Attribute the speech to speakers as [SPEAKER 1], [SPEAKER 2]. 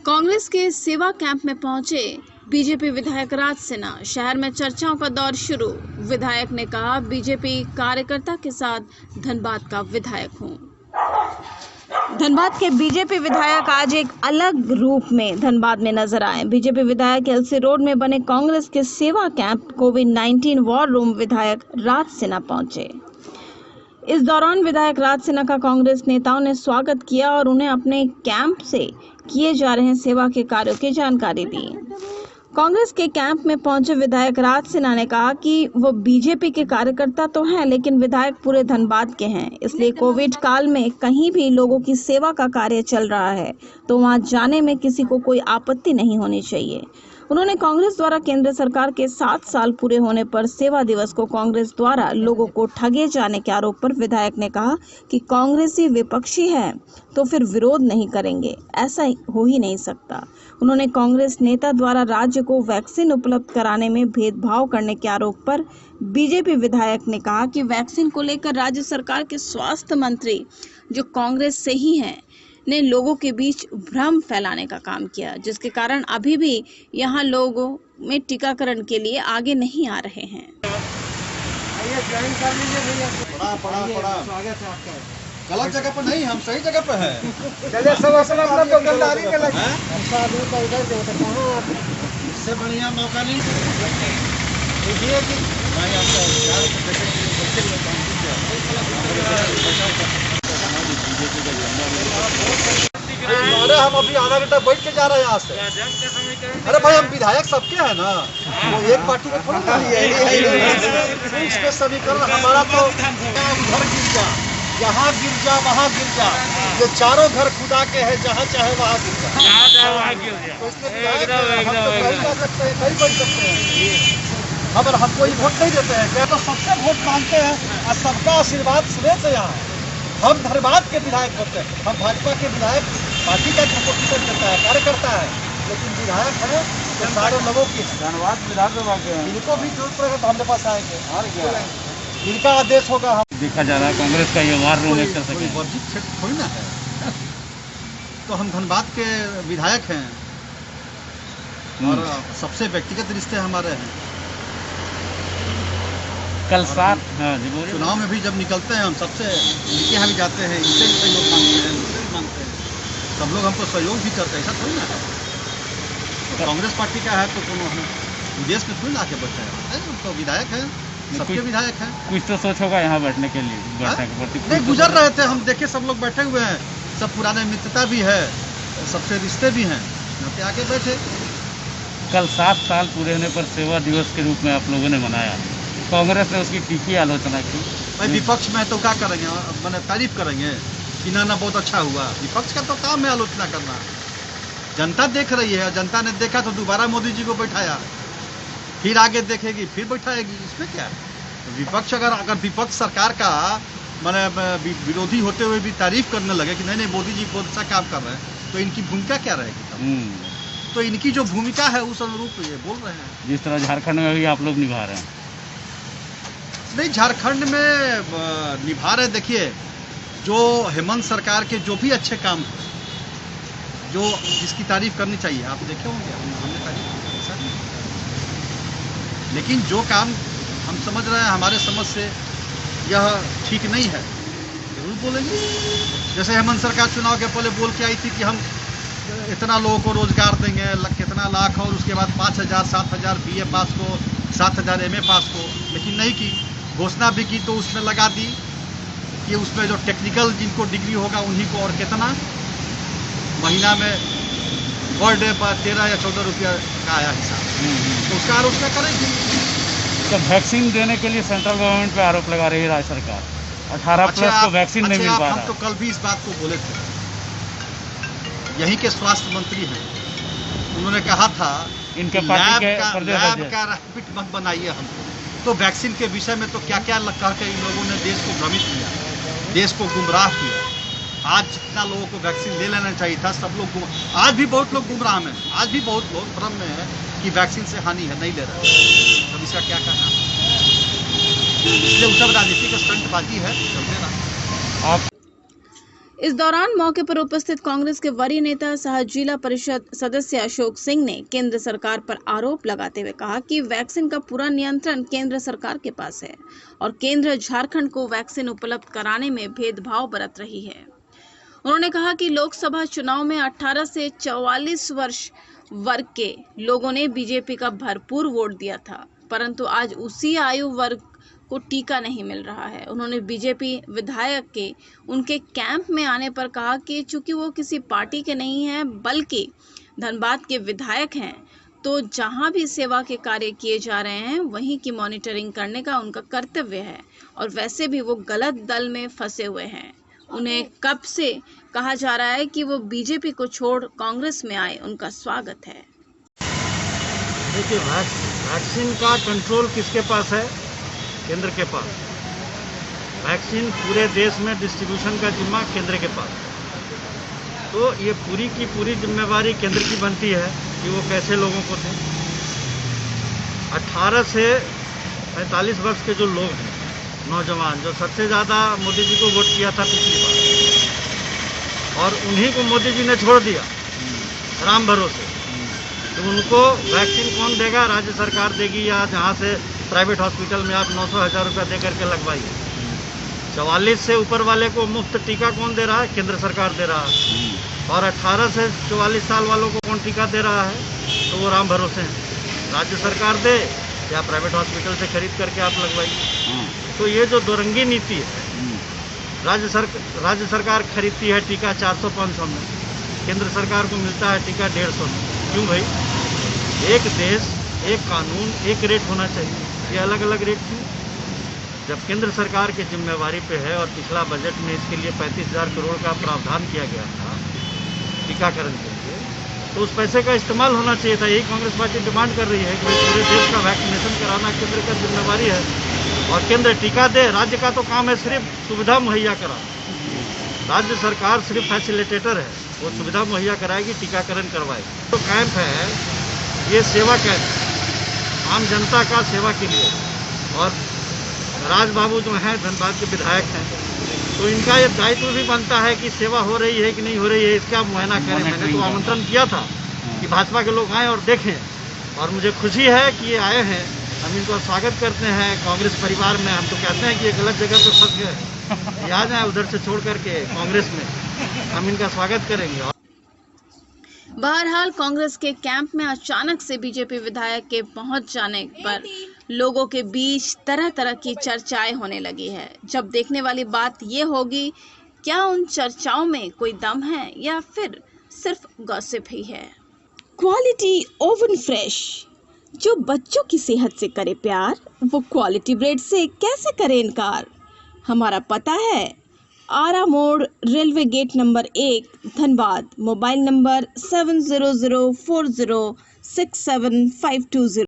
[SPEAKER 1] कांग्रेस के सेवा कैंप में पहुंचे बीजेपी विधायक राज सिन्हा। शहर में चर्चाओं का दौर शुरू। विधायक ने कहा, बीजेपी कार्यकर्ता के साथ धनबाद का विधायक हूं। धनबाद के बीजेपी विधायक आज एक अलग रूप में धनबाद में नजर आए। बीजेपी विधायक एलसी रोड में बने कांग्रेस के सेवा कैंप कोविड-19 वॉर रूम विधायक राज सिन्हा पहुंचे। इस दौरान विधायक राज सिन्हा का कांग्रेस नेताओं ने स्वागत किया और उन्हें अपने कैंप से किए जा रहे सेवा के कार्यों की जानकारी दी। कांग्रेस के कैंप में पहुंचे विधायक राज सिन्हा ने कहा कि वो बीजेपी के कार्यकर्ता तो हैं, लेकिन विधायक पूरे धनबाद के हैं, इसलिए कोविड काल में कहीं भी लोगों की सेवा का कार्य चल रहा है तो वहां जाने में किसी को कोई आपत्ति नहीं होनी चाहिए। उन्होंने कांग्रेस द्वारा केंद्र सरकार के 7 साल पूरे होने पर सेवा दिवस को कांग्रेस द्वारा लोगों को ठगे जाने के आरोप पर विधायक ने कहा कि कांग्रेसी विपक्षी है तो फिर विरोध नहीं करेंगे, ऐसा हो ही नहीं सकता। उन्होंने कांग्रेस नेता द्वारा राज्य को वैक्सीन उपलब्ध कराने में भेदभाव करने के आरोप पर बीजेपी विधायक ने कहा कि वैक्सीन को लेकर राज्य सरकार के स्वास्थ्य मंत्री जो कांग्रेस से ही हैं ने लोगों के बीच भ्रम फैलाने का काम किया, जिसके कारण अभी भी यहाँ लोगों में टीकाकरण के लिए आगे नहीं आ रहे हैं।
[SPEAKER 2] गलत जगह पर नहीं, हम सही जगह पर हैं।
[SPEAKER 3] चलिए सब अपना दुकानदारी के लगे
[SPEAKER 2] इससे बढ़िया मौका नहीं अरे हम अभी आधा घंटा बैठ के जा रहे हैं यहाँ से। अरे भाई हम विधायक सबके हैं ना, वो एक पार्टी के थोड़ा ना है। इसके समीकरण हमारा तो घर गिर जा, यहाँ गिर जा, वहाँ गिर जा, ये चारों घर खुदा के हैं, जहाँ चाहे वहाँ गिर जा। तो इसलिए हम तो कहीं जा सकते हैं, कहीं बैठ सकते हैं। अगर हम कोई वोट नहीं देते हैं क्या, तो सबसे वोट मांगते हैं और सबका आशीर्वाद सुने से यहाँ है। हम धनबाद के विधायक होते हैं, हम भाजपा के विधायक पार्टी का टिकट करता है, कार्यकर्ता है, लेकिन विधायक है तो सारे लोगों की धनबाद विधानसभा के हैं। इनको भी जरूरत पड़ेगा तो हमारे पास आएंगे और क्या इनका आदेश होगा। हम
[SPEAKER 4] देखा जा रहा है कांग्रेस का ये वार रूम एक तरह से
[SPEAKER 2] वर्जित क्षेत्र थोड़ी ना है। तो हम धनबाद के विधायक हैं और सबसे व्यक्तिगत रिश्ते हमारे हैं।
[SPEAKER 4] कल साथ
[SPEAKER 2] चुनाव में भी जब निकलते हैं हम सबसे इनके यहाँ भी जाते हैं, इनसे भी सहयोग मांगते हैं, उनसे भी मांगते हैं, सब लोग हमको सहयोग भी करते हैं, ऐसा थोड़ी ना है। तो कांग्रेस पार्टी का है तो कोनो हम विदेश में थोड़ी ना आके बैठे हैं, तो विधायक हैं, सबके विधायक हैं।
[SPEAKER 4] कुछ तो सोच होगा यहाँ बैठने के लिए, बैठने के प्रति
[SPEAKER 2] नहीं गुजर रहे थे, हम देखे सब लोग बैठे हुए हैं, सब पुराने मित्रता भी है, सबसे रिश्ते भी हैं, यहाँ पे आके बैठे।
[SPEAKER 4] कल 7 साल पूरे होने पर सेवा दिवस के रूप में आप लोगों ने मनाया, कांग्रेस ने उसकी तीखी आलोचना की।
[SPEAKER 2] भाई विपक्ष में तो क्या करेंगे, मैंने तारीफ करेंगे कि ना बहुत अच्छा हुआ। विपक्ष का तो काम है आलोचना करना। जनता देख रही है, जनता ने देखा तो दोबारा मोदी जी को बैठाया, फिर आगे देखेगी, फिर बैठाएगी, इसमें क्या है। तो विपक्ष अगर विपक्ष सरकार का मैंने विरोधी होते हुए भी तारीफ करने लगे कि नहीं मोदी जी बहुत अच्छा काम कर रहे हैं, तो इनकी भूमिका क्या रहेगी। तो इनकी जो भूमिका है उस अनुरूप ये बोल रहे हैं।
[SPEAKER 4] जिस तरह झारखंड में भी आप लोग निभा रहे हैं।
[SPEAKER 2] नहीं, झारखंड में निभा रहे। देखिए, जो हेमंत सरकार के जो भी अच्छे काम हैं, जो जिसकी तारीफ करनी चाहिए, आप देखे होंगे, हमने तारीफ की, ऐसा नहीं। लेकिन जो काम हम समझ रहे हैं हमारे समझ से यह ठीक नहीं है, जरूर बोलेंगे। जैसे हेमंत सरकार चुनाव के पहले बोल के आई थी कि हम इतना लोगों को रोजगार देंगे, कितना लाख, और उसके बाद 5,000 7,000 BA पास को, 7,000 MA पास को, लेकिन नहीं की। घोषणा भी की तो उसमें लगा दी कि उसमें जो टेक्निकल जिनको डिग्री होगा उन्हीं को, और कितना महीना में पर डे पर 13 या 14 रुपया का आया हिसाब, तो उसका आलोचना करेंगे।
[SPEAKER 4] तो वैक्सीन देने के लिए सेंट्रल गवर्नमेंट पे आरोप लगा रही है राज्य सरकार, 18+ को वैक्सीन नहीं मिल पा रहा।
[SPEAKER 2] हम तो कल भी इस बात को बोले थे, यहीं के स्वास्थ्य मंत्री हैं, उन्होंने कहा था
[SPEAKER 4] इनके पार्टी के
[SPEAKER 2] लैब का रैपिड मत बनाइए हमको। तो वैक्सीन के विषय में तो क्या क्या कह के इन लोगों ने देश को भ्रमित किया, देश को गुमराह किया। आज जितना लोगों को वैक्सीन ले लेना चाहिए था, सब लोग आज भी बहुत लोग गुमराह में, आज भी बहुत लोग भ्रम में है कि वैक्सीन से हानि है, नहीं ले रहे। अब इसका क्या कहना है, इसलिए सब राजनीति का स्टंटबाजी है, चलते रहा।
[SPEAKER 1] इस दौरान मौके पर उपस्थित कांग्रेस के वरीय नेता सह जिला परिषद सदस्य अशोक सिंह ने केंद्र सरकार पर आरोप लगाते हुए कहा कि वैक्सीन का पूरा नियंत्रण केंद्र सरकार के पास है और केंद्र झारखंड को वैक्सीन उपलब्ध कराने में भेदभाव बरत रही है। उन्होंने कहा कि लोकसभा चुनाव में 18 से 44 वर्ष वर्ग के लोगों ने बीजेपी का भरपूर वोट दिया था, परंतु आज उसी आयु वर्ग को टीका नहीं मिल रहा है। उन्होंने बीजेपी विधायक के उनके कैंप में आने पर कहा कि चूंकि वो किसी पार्टी के नहीं हैं बल्कि धनबाद के विधायक हैं, तो जहां भी सेवा के कार्य किए जा रहे हैं वहीं की मॉनिटरिंग करने का उनका कर्तव्य है और वैसे भी वो गलत दल में फंसे हुए हैं। उन्हें कब से कहा जा रहा है कि वो बीजेपी को छोड़ कांग्रेस में आए, उनका स्वागत है।
[SPEAKER 5] देखिए, वैक्सीन का कंट्रोल किसके पास है? केंद्र के पास। वैक्सीन पूरे देश में डिस्ट्रीब्यूशन का जिम्मा केंद्र के पास। तो ये पूरी की पूरी जिम्मेवारी केंद्र की बनती है कि वो कैसे लोगों को दें। 18 से 45 वर्ष के जो लोग हैं, नौजवान, जो सबसे ज़्यादा मोदी जी को वोट किया था पिछली बार, और उन्हीं को मोदी जी ने छोड़ दिया राम भरोसे, तो उनको वैक्सीन कौन देगा? राज्य सरकार देगी, या जहाँ से प्राइवेट हॉस्पिटल में आप 900-1000 रुपया दे करके लगवाइए। 44 से ऊपर वाले को मुफ्त टीका कौन दे रहा है? केंद्र सरकार दे रहा है। और 18 से 44 साल वालों को कौन टीका दे रहा है? तो वो राम भरोसे हैं, राज्य सरकार दे या प्राइवेट हॉस्पिटल से खरीद करके आप लगवाइए। तो ये जो दोरंगी नीति है, राज्य सरकार खरीदती है टीका 400-500 में, केंद्र सरकार को मिलता है टीका 150 में। क्यों भाई? एक देश, एक कानून, एक रेट होना चाहिए, ये अलग अलग रेट क्यों? जब केंद्र सरकार की जिम्मेवारी पे है और पिछला बजट में इसके लिए 35,000 करोड़ का प्रावधान किया गया था टीकाकरण के लिए, तो उस पैसे का इस्तेमाल होना चाहिए था। यही कांग्रेस पार्टी डिमांड कर रही है कि पूरे देश का वैक्सीनेशन कराना केंद्र का जिम्मेवारी है और केंद्र टीका दे। राज्य का तो काम है सिर्फ सुविधा मुहैया कराना। राज्य सरकार सिर्फ फैसिलिटेटर है, वो सुविधा मुहैया कराएगी, टीकाकरण करवाएगी। तो कैंप है, ये सेवा कैंप आम जनता का सेवा के लिए, और राज बाबू जो हैं धनबाद के विधायक हैं, तो इनका ये दायित्व भी बनता है कि सेवा हो रही है कि नहीं हो रही है, इसका मुआयना करें। मैंने तो आमंत्रण किया था कि भाजपा के लोग आएँ और देखें, और मुझे खुशी है कि ये आए हैं। हम इनको स्वागत करते हैं कांग्रेस परिवार में। हम तो कहते हैं कि ये गलत जगह पे फंस गए, ये आ जाए उधर से छोड़ करके कांग्रेस में, हम इनका स्वागत करेंगे।
[SPEAKER 1] बहरहाल कांग्रेस के कैंप में अचानक से बीजेपी विधायक के पहुंच जाने पर लोगों के बीच तरह तरह की चर्चाएं होने लगी है। जब देखने वाली बात ये होगी, क्या उन चर्चाओं में कोई दम है या फिर सिर्फ गॉसिप ही है। क्वालिटी ओवन फ्रेश, जो बच्चों की सेहत से करे प्यार, वो क्वालिटी ब्रेड से कैसे करे इनकार। हमारा पता है आरा मोड़, railway gate number 1, Dhanbad. Mobile number 7004067520।